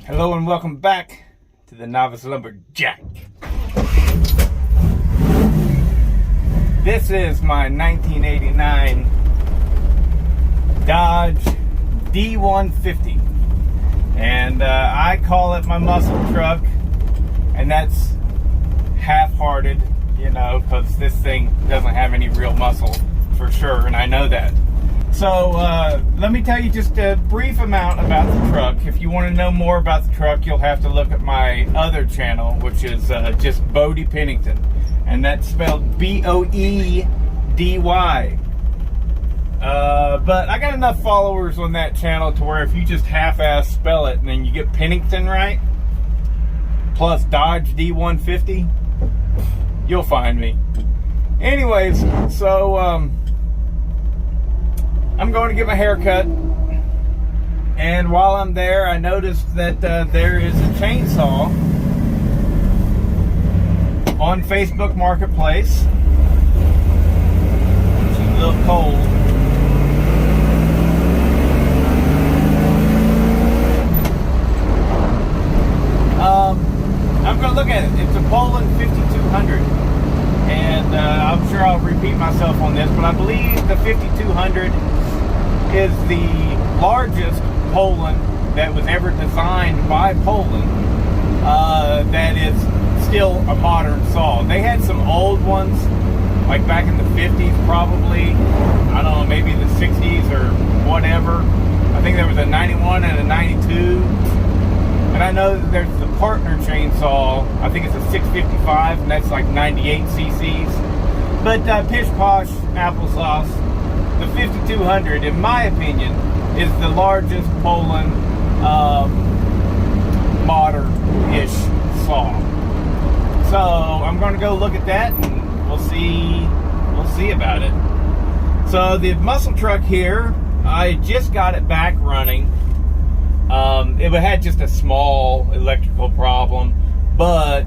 Hello and welcome back to the Novice Lumberjack. This is my 1989 Dodge D150, and I call it my muscle truck, and that's half-hearted, you know, because this thing doesn't have any real muscle for sure, and I know that. So let me tell you just a brief amount about the truck. If you want to know more about the truck, you'll have to look at my other channel, which is just Bodie Pennington, and that's spelled B-O-E-D-Y. But I got enough followers on that channel to where if you just half-ass spell it and then you get Pennington right, plus Dodge D150, you'll find me. Anyways, so I'm going to get my hair cut, and while I'm there, I noticed that there is a chainsaw on Facebook Marketplace. She's a little cold. I'm going to look at it. It's a Poulan 5200, and I'm sure I'll repeat myself on this, but I believe the 5200 is the largest Poulan that was ever designed by Poulan that is still a modern saw. They had some old ones, like back in the 50s probably, I don't know, maybe the 60s or whatever. I think there was a 91 and a 92. And I know that there's the Partner chainsaw, I think it's a 655, and that's like 98 cc's. But pish posh applesauce, the 5200, in my opinion, is the largest Poulan modern-ish saw. So I'm going to go look at that, and we'll see about it. So the muscle truck here, I just got it back running. It had just a small electrical problem, but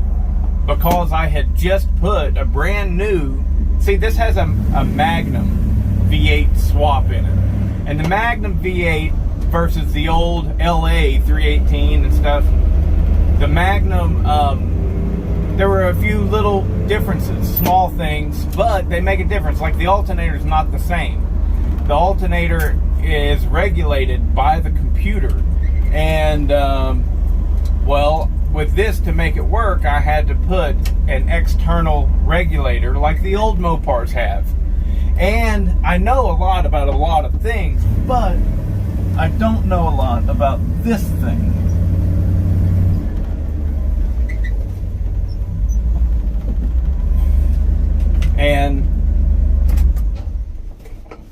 because I had just put a brand new, see, this has a Magnum V8 swap in it, and the Magnum V8 versus the old LA 318 and stuff, the Magnum, there were a few little differences, small things, but they make a difference. Like the alternator is not the same. The alternator is regulated by the computer, and well, with this, to make it work, I had to put an external regulator like the old Mopars have. And I know a lot about a lot of things, but I don't know a lot about this thing. And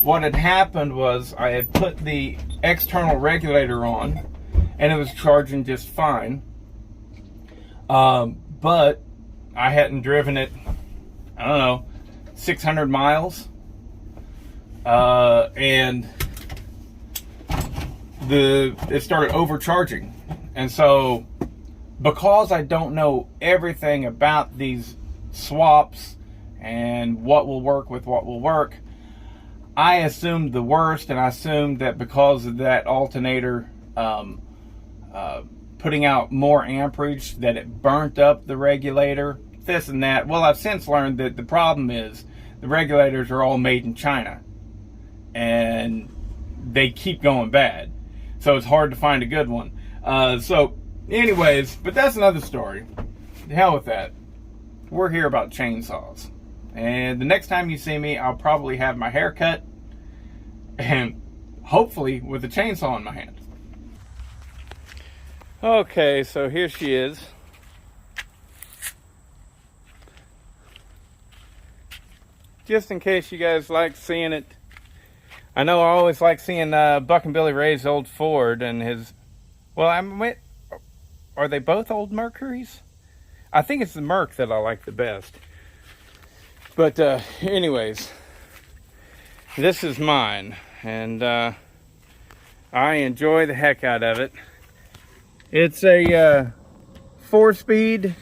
what had happened was I had put the external regulator on, and it was charging just fine. But I hadn't driven it, I don't know, 600 miles. And it started overcharging. And so, because I don't know everything about these swaps and what will work with what will work, I assumed the worst, and I assumed that because of that alternator putting out more amperage, that it burnt up the regulator, this and that. Well, I've since learned that the problem is the regulators are all made in China, and they keep going bad, so it's hard to find a good one. So anyways, but that's another story. The hell with that. We're here about chainsaws, and the next time you see me, I'll probably have my hair cut and hopefully with a chainsaw in my hand. Okay, so here she is. Just in case you guys like seeing it, I know I always like seeing Buck and Billy Ray's old Ford and his, well, are they both old Mercurys? I think it's the Merc that I like the best. But anyways, this is mine, and I enjoy the heck out of it. It's a 4-speed,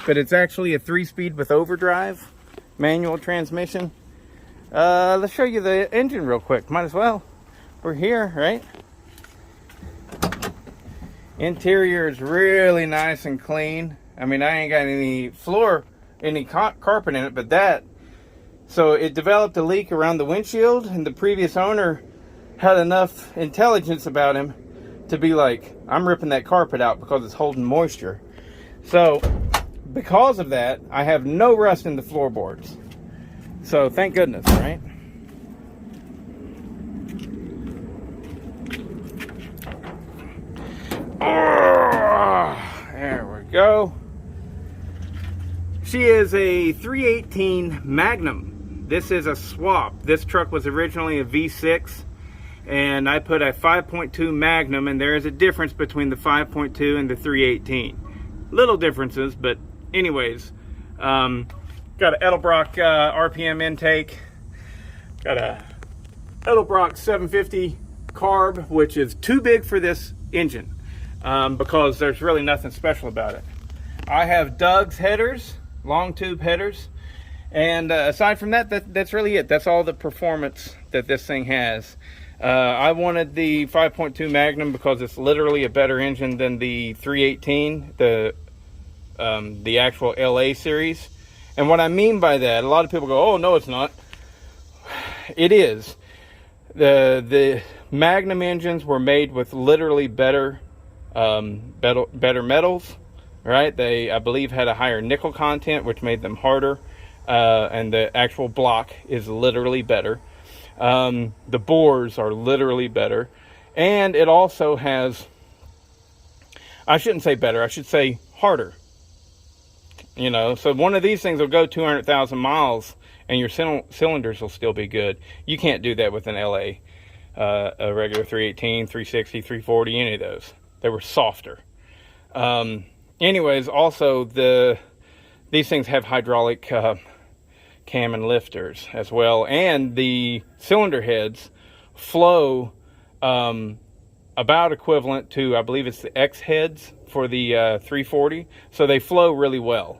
but it's actually a 3-speed with overdrive, manual transmission. Let's show you the engine real quick. Might as well. We're here, right? Interior is really nice and clean. I mean, I ain't got any carpet in it, but that. So it developed a leak around the windshield, and the previous owner had enough intelligence about him to be like, I'm ripping that carpet out because it's holding moisture. So because of that, I have no rust in the floorboards. So thank goodness, right? Oh, there we go. She is a 318 Magnum. This is a swap. This truck was originally a V6, and I put a 5.2 Magnum, and there is a difference between the 5.2 and the 318. Little differences, but anyways. Got an Edelbrock RPM intake. Got a Edelbrock 750 carb, which is too big for this engine because there's really nothing special about it. I have Doug's headers, long tube headers, and aside from that, that's really it. That's all the performance that this thing has. I wanted the 5.2 Magnum because it's literally a better engine than the 318, the actual LA series. And what I mean by that, a lot of people go, oh no, it's not. It is. The Magnum engines were made with literally better metals, right? They, I believe, had a higher nickel content, which made them harder, and the actual block is literally better. The bores are literally better, and it also has, I shouldn't say better, I should say harder. You know, so one of these things will go 200,000 miles and your cylinders will still be good. You can't do that with an LA, a regular 318, 360, 340, any of those. They were softer. Anyways, also these things have hydraulic cam and lifters as well, and the cylinder heads flow about equivalent to, I believe it's the X heads for the 340, so they flow really well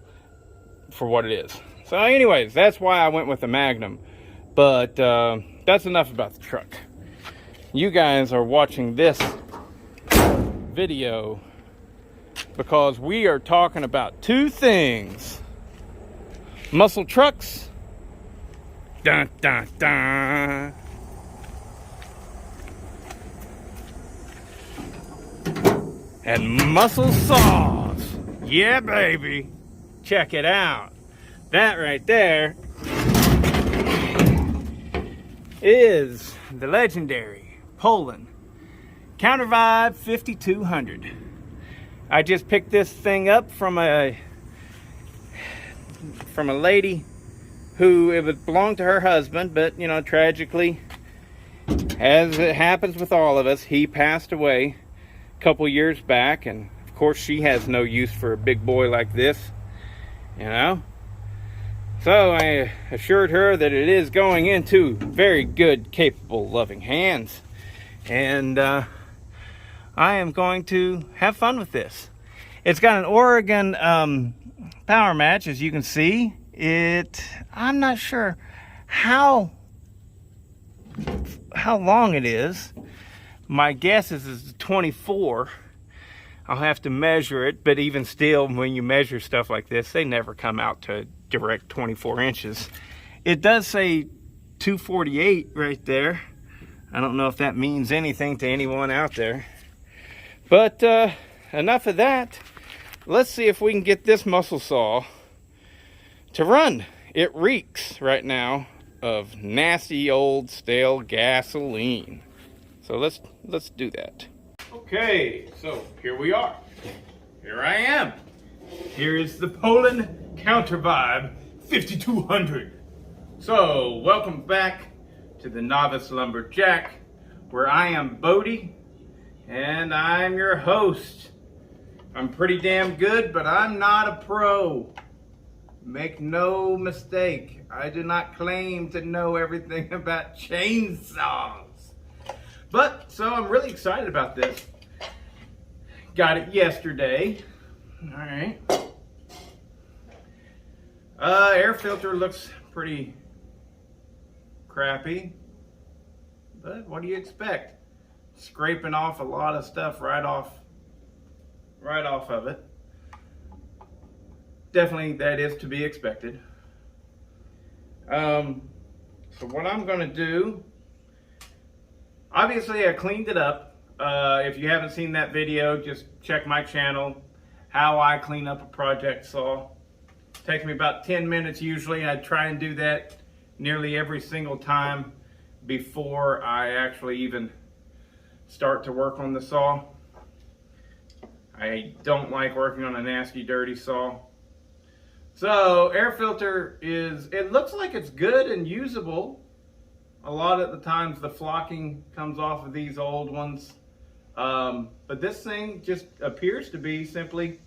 for what it is. So anyways, that's why I went with the Magnum. But that's enough about the truck. You guys are watching this video because we are talking about two things: muscle trucks, dun dun dun, and muscle saws. Yeah, baby. Check it out. That right there is the legendary Poulan Countervibe 5200. I just picked this thing up from a lady who it belonged to her husband, but you know, tragically, as it happens with all of us, he passed away a couple years back, and of course she has no use for a big boy like this, you know. So I assured her that it is going into very good, capable, loving hands, and I am going to have fun with this. It's got an Oregon power match, as you can see. I'm not sure how long it is. My guess is it's 24. I'll have to measure it, but even still, when you measure stuff like this, they never come out to direct 24 inches. It does say 248 right there. I don't know if that means anything to anyone out there. But enough of that. Let's see if we can get this muscle saw to run. It reeks right now of nasty old stale gasoline. So let's do that. Okay, so here we are. Here I am. Here is the Poulan Countervibe 5200. So welcome back to the Novice Lumberjack, where I am Bodie and I'm your host. I'm pretty damn good, but I'm not a pro. Make no mistake, I do not claim to know everything about chainsaws. But, so I'm really excited about this. Got it yesterday. Alright. Air filter looks pretty crappy. But what do you expect? Scraping off a lot of stuff right off right off of it. Definitely that is to be expected. So what I'm going to do, obviously I cleaned it up. If you haven't seen that video, just check my channel, how I clean up a project saw. It takes me about 10 minutes usually. I try and do that nearly every single time before I actually even start to work on the saw. I don't like working on a nasty, dirty saw. So air filter is, it looks like it's good and usable. A lot of the times the flocking comes off of these old ones. But this thing just appears to be simply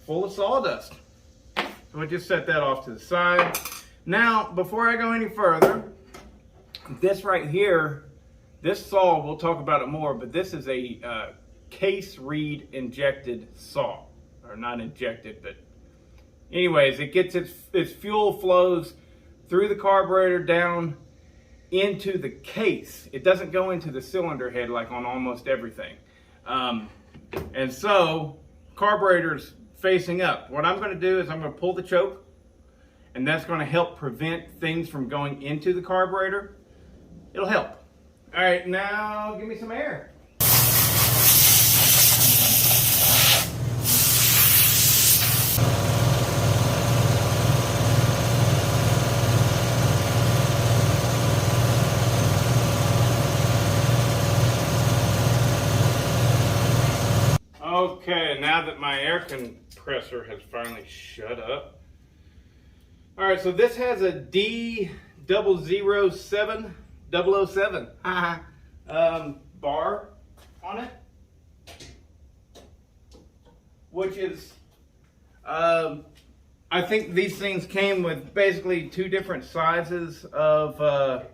full of sawdust. So we'll just set that off to the side. Now, before I go any further, this right here, this saw, we'll talk about it more, but this is a case reed injected saw. Or not injected, but anyways, it gets its fuel flows through the carburetor down into the case. It doesn't go into the cylinder head like on almost everything. And so, carburetor's facing up. What I'm going to do is I'm going to pull the choke, and that's going to help prevent things from going into the carburetor. It'll help. All right, now give me some air. Okay, now that my air compressor has finally shut up. All right, so this has a D007 bar on it, which is, I think these things came with basically two different sizes of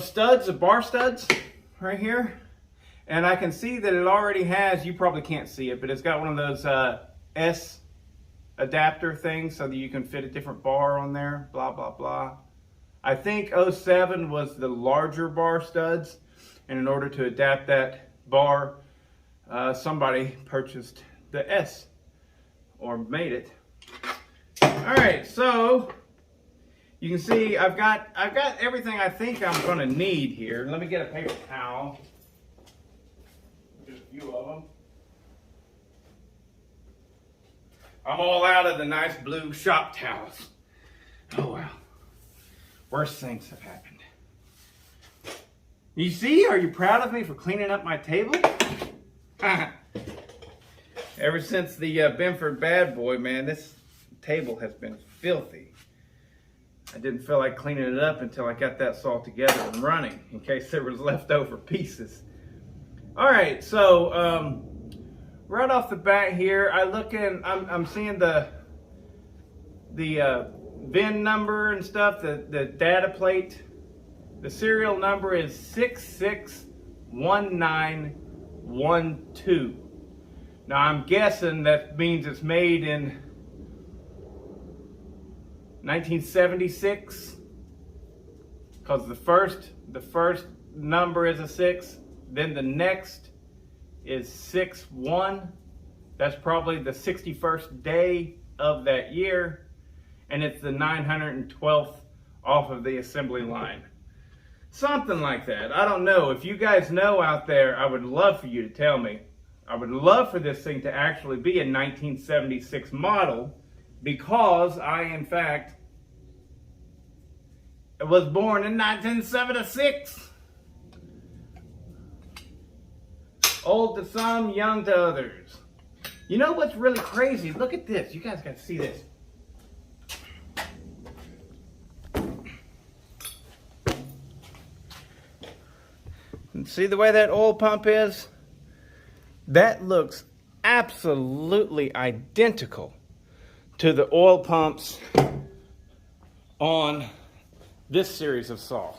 studs, of bar studs, right here. And I can see that it already has, you probably can't see it, but it's got one of those S adapter things so that you can fit a different bar on there, blah, blah, blah. I think 07 was the larger bar studs, and in order to adapt that bar, somebody purchased the S, or made it. All right, so you can see I've got everything I think I'm gonna need here. Let me get a paper towel. Just a few of them. I'm all out of the nice blue shop towels. Oh well. Worst things have happened. You see? Are you proud of me for cleaning up my table? Ever since the Benford bad boy, man, this table has been filthy. I didn't feel like cleaning it up until I got that saw together and running, in case there was leftover pieces. All right, so right off the bat here, I'm seeing the VIN number and stuff, the data plate. The serial number is 661912. Now I'm guessing that means it's made in 1976, because the first number is a 6, then the next is 6-1. That's probably the 61st day of that year, and it's the 912th off of the assembly line. Something like that. I don't know. If you guys know out there, I would love for you to tell me. I would love for this thing to actually be a 1976 model, because I, in fact, was born in 1976. Old to some, young to others. You know what's really crazy? Look at this. You guys got to see this. And see the way that oil pump is? That looks absolutely identical to the oil pumps on this series of saw.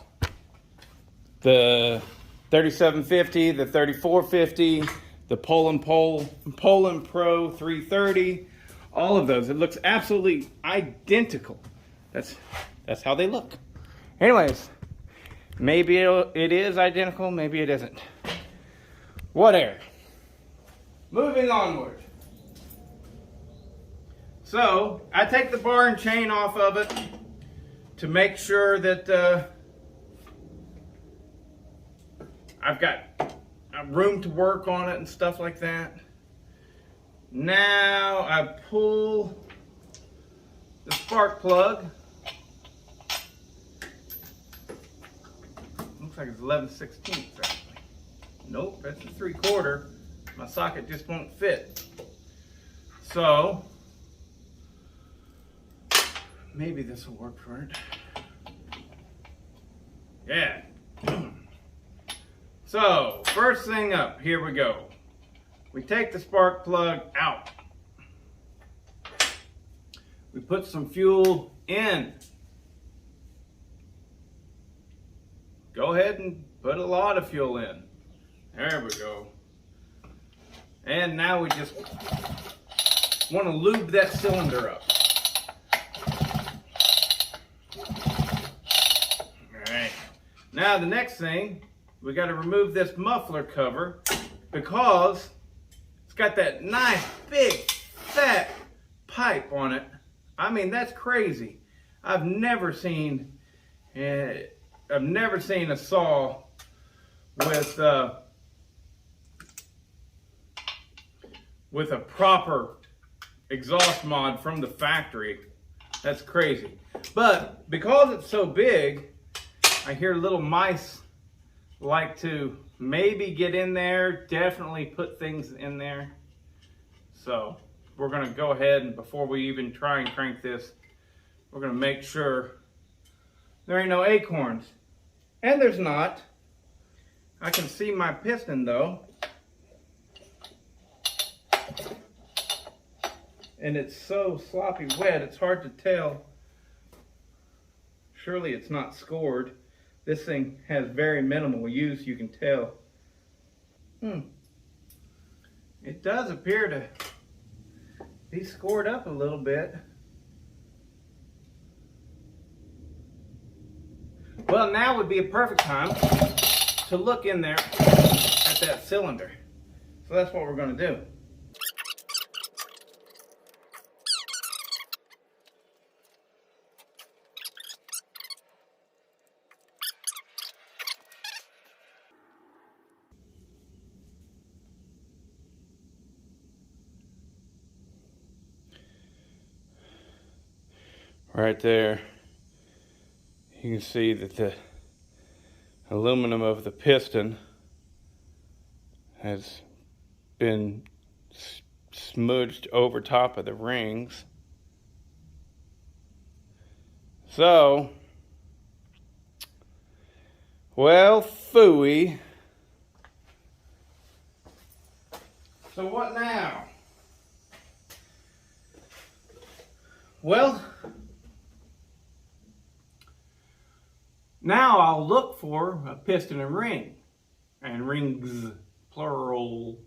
The 3750, the 3450, the Poland Pro 330, all of those. It looks absolutely identical. That's how they look. Anyways, maybe it is identical, maybe it isn't. Whatever. moving onward. So I take the bar and chain off of it to make sure that I've got room to work on it and stuff like that. Now I pull the spark plug. Looks like it's 11/16 actually. Nope, that's a 3/4. My socket just won't fit. So maybe this will work for it. Yeah. So first thing up, here we go. We take the spark plug out. We put some fuel in. Go ahead and put a lot of fuel in. There we go. And now we just want to lube that cylinder up. Alright. Now the next thing, we got to remove this muffler cover because it's got that nice big fat pipe on it. I mean, that's crazy. I've never seen a saw with a proper exhaust mod from the factory. That's crazy. But because it's so big, I hear little mice like to maybe get in there, definitely put things in there. So we're gonna go ahead and before we even try and crank this, we're gonna make sure there ain't no acorns. And there's not. I can see my piston though. And it's so sloppy wet, it's hard to tell. Surely it's not scored. This thing has very minimal use, you can tell. It does appear to be scored up a little bit. Well, now would be a perfect time to look in there at that cylinder. So that's what we're going to do. Right there, you can see that the aluminum of the piston has been smudged over top of the rings. So, well, phooey. So what now? Well, now I'll look for a piston and ring, and rings, plural,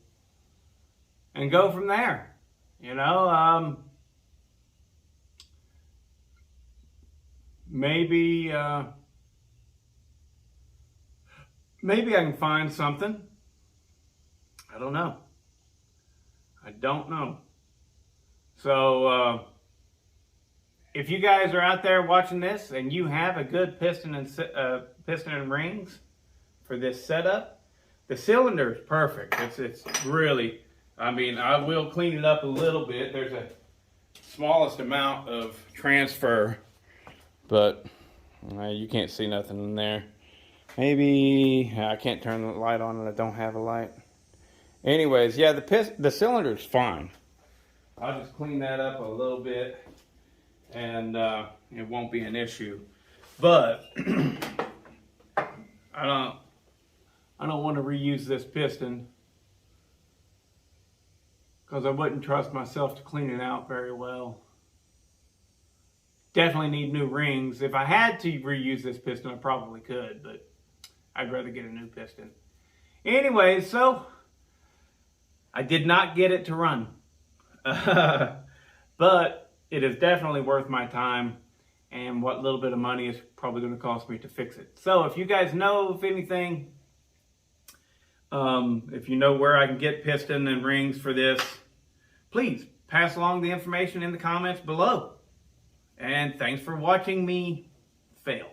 and go from there. You know, maybe I can find something. I don't know. So, if you guys are out there watching this and you have a good piston and rings for this setup, the cylinder is perfect. It's really, I mean, I will clean it up a little bit. There's a smallest amount of transfer, but you can't see nothing in there. Maybe I can't turn the light on and I don't have a light. Anyways, yeah, the cylinder is fine. I'll just clean that up a little bit. And it won't be an issue, but I don't want to reuse this piston because I wouldn't trust myself to clean it out very well. Definitely need new rings. If I had to reuse this piston, I probably could, but I'd rather get a new piston. Anyway, so I did not get it to run, but it is definitely worth my time and what little bit of money is probably going to cost me to fix it. So if you guys know of anything, If you know where I can get piston and rings for this, please pass along the information in the comments below. And thanks for watching me fail.